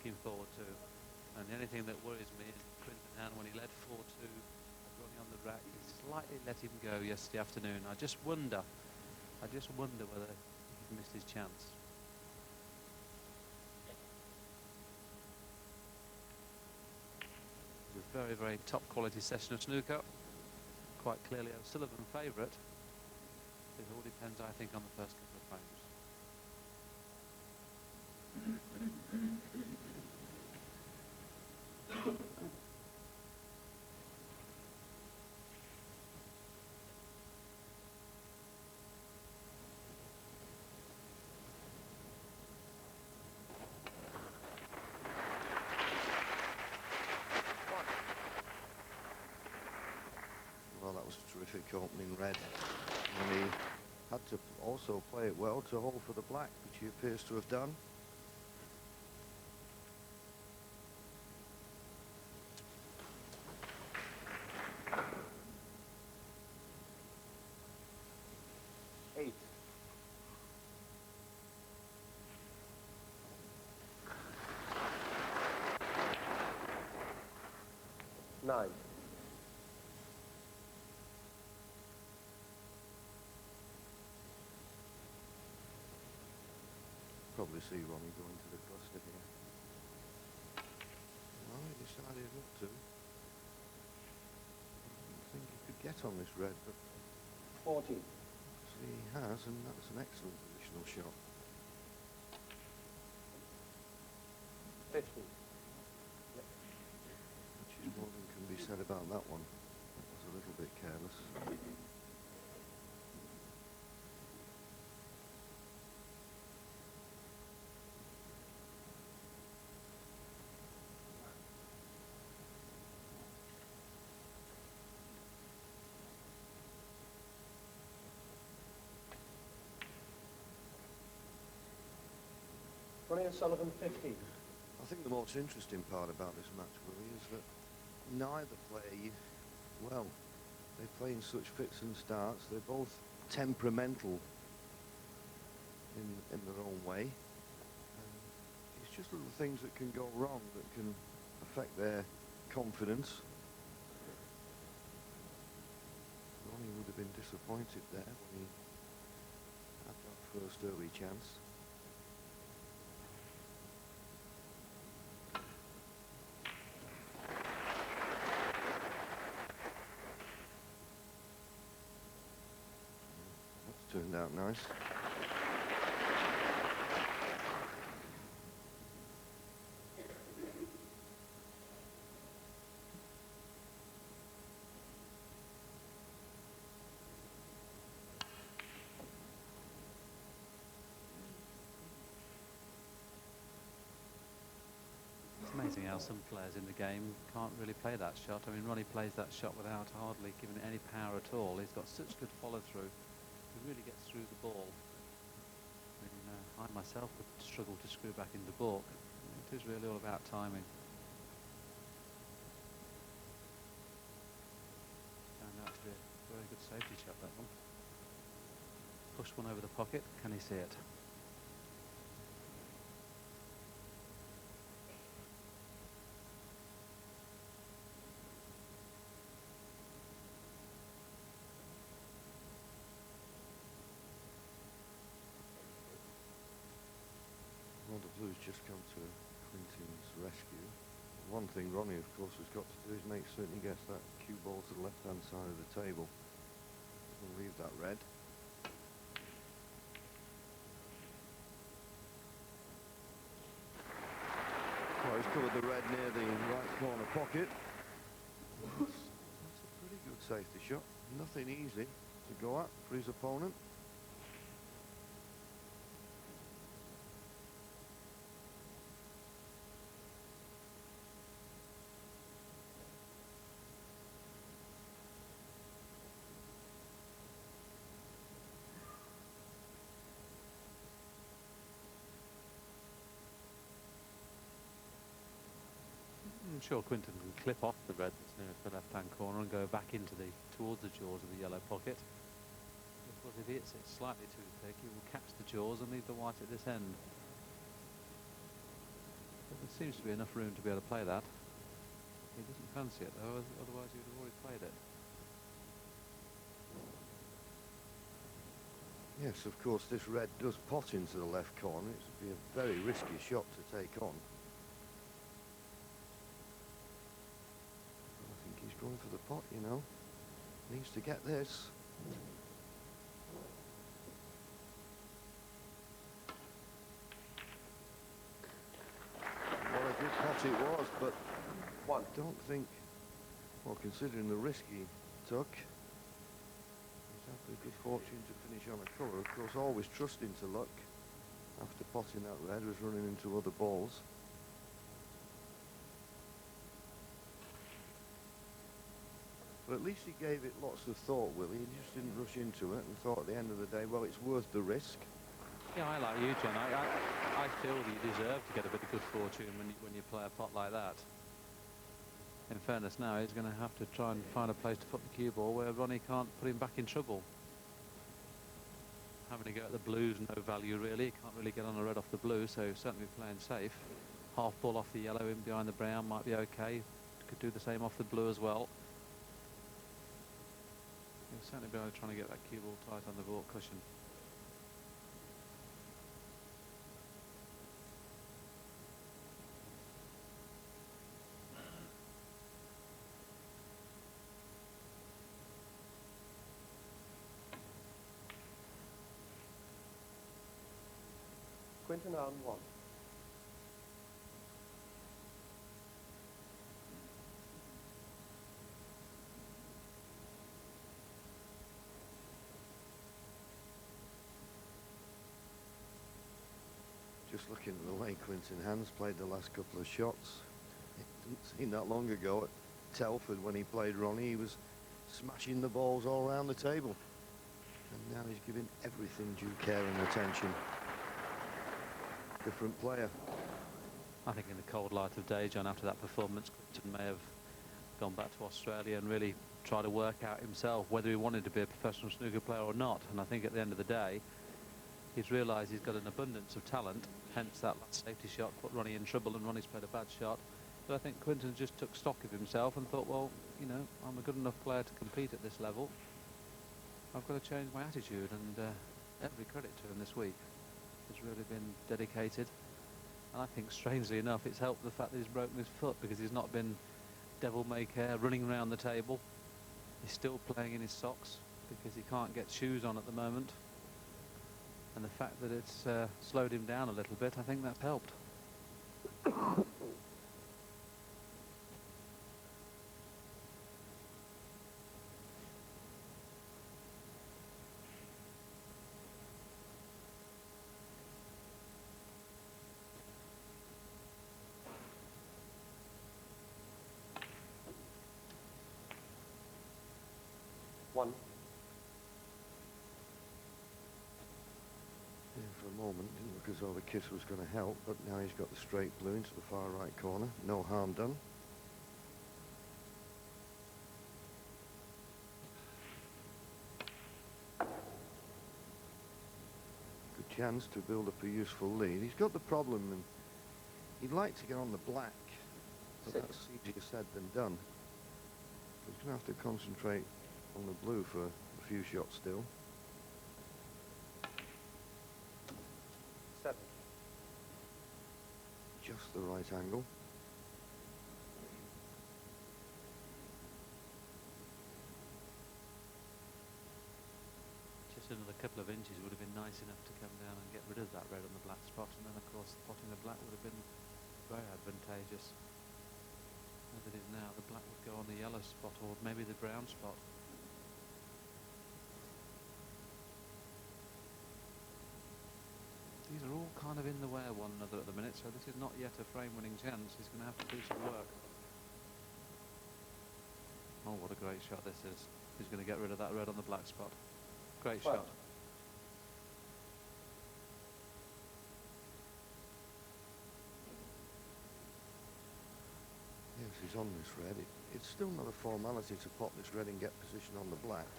looking forward to. And the only thing that worries me is Quinten Hann, when he led 4-2, Ronnie on the rack, he slightly let him go yesterday afternoon. I just wonder whether he's missed his chance. It's a very, very top quality session of snooker. Quite clearly O'Sullivan favourite. It all depends, I think, on the first couple of frames. Well, that was a terrific opening red. And he had to also play it well to hold for the black, which he appears to have done. Eight. Nine. Probably see Ronnie going to the cluster here. Well, he decided not to. I think he could get on this red, but 40. see, he has, and that's an excellent positional shot. 50. Which is more than can be said about that one. That was a little bit careless. Ronnie O'Sullivan, 50. I think the most interesting part about this match, Willie, is that neither play, well, they play in such fits and starts. They're both temperamental in their own way. It's just little things that can go wrong that can affect their confidence. Ronnie would have been disappointed there when he had that first early chance. Turned out nice. It's amazing how some players in the game can't really play that shot. I mean, Ronnie plays that shot without hardly giving it any power at all. He's got such good follow-through. He really gets through the ball. I mean, I myself would struggle to screw back into balk. It is really all about timing. Turned out to be a very good safety shot, that one. Push one over the pocket. Can he see it? Well, the Blues just come to Quinten's rescue. One thing Ronnie, of course, has got to do is make certain he gets that cue ball to the left-hand side of the table. We'll leave that red. Well, he's covered the red near the right corner pocket. That's a pretty good safety shot. Nothing easy to go at for his opponent. I'm sure Quinten can clip off the red that's nearest the left-hand corner and go back into towards the jaws of the yellow pocket. Of course, if he hits it slightly too thick, he will catch the jaws and leave the white at this end. But there's seems to be enough room to be able to play that. He doesn't fancy it though, otherwise he would have already played it. Yes, of course, this red does pot into the left corner. It would be a very risky shot to take on. I think he's going for the pot, you know. Needs to get this. What a good pot it was, but I don't think, well, considering the risk he took, he's had the good fortune to finish on a colour. Of course, always trusting to luck. After potting that red, was running into other balls. But at least he gave it lots of thought, Willie. He just didn't rush into it and thought at the end of the day, well, it's worth the risk. Yeah, I like you, John. I feel that you deserve to get a bit of good fortune when you play a pot like that. In fairness now, he's going to have to try and find a place to put the cue ball where Ronnie can't put him back in trouble. Having to go at the blues, no value really. He can't really get on a red off the blue, so certainly playing safe. Half ball off the yellow in behind the brown might be okay. Could do the same off the blue as well. He'll certainly be able to try and get that cue ball tight on the baulk cushion. Quinten Hann 1. Just looking at the way Quinten Hann's played the last couple of shots. It didn't seem that long ago at Telford when he played Ronnie, he was smashing the balls all around the table. And now he's giving everything due care and attention. Different player. I think in the cold light of day, John, after that performance, Quinten may have gone back to Australia and really try to work out himself whether he wanted to be a professional snooker player or not. And I think at the end of the day, he's realised he's got an abundance of talent, hence that last safety shot put Ronnie in trouble, and Ronnie's played a bad shot. But I think Quinten just took stock of himself and thought, well, you know, I'm a good enough player to compete at this level. I've got to change my attitude, and every credit to him this week. He's really been dedicated. And I think, strangely enough, it's helped the fact that he's broken his foot, because he's not been devil-may-care running around the table. He's still playing in his socks because he can't get shoes on at the moment. And the fact that it's slowed him down a little bit, I think that's helped. One. Yeah, for a moment, didn't look as though the kiss was going to help, but now he's got the straight blue into the far right corner. No harm done. Good chance to build up a useful lead. He's got the problem, and he'd like to get on the black, but Six. that's easier said than done. He's going to have to concentrate on the blue for a few shots still. 7. Just the right angle. Just another couple of inches would have been nice enough to come down and get rid of that red on the black spot, and then of course potting the black would have been very advantageous. As it is now, the black would go on the yellow spot, or maybe the brown spot. These are all kind of in the way of one another at the minute, so this is not yet a frame-winning chance. He's going to have to do some work. Oh, what a great shot this is. He's going to get rid of that red on the black spot. Great shot. Yes, he's on this red. It's still not a formality to pot this red and get position on the black.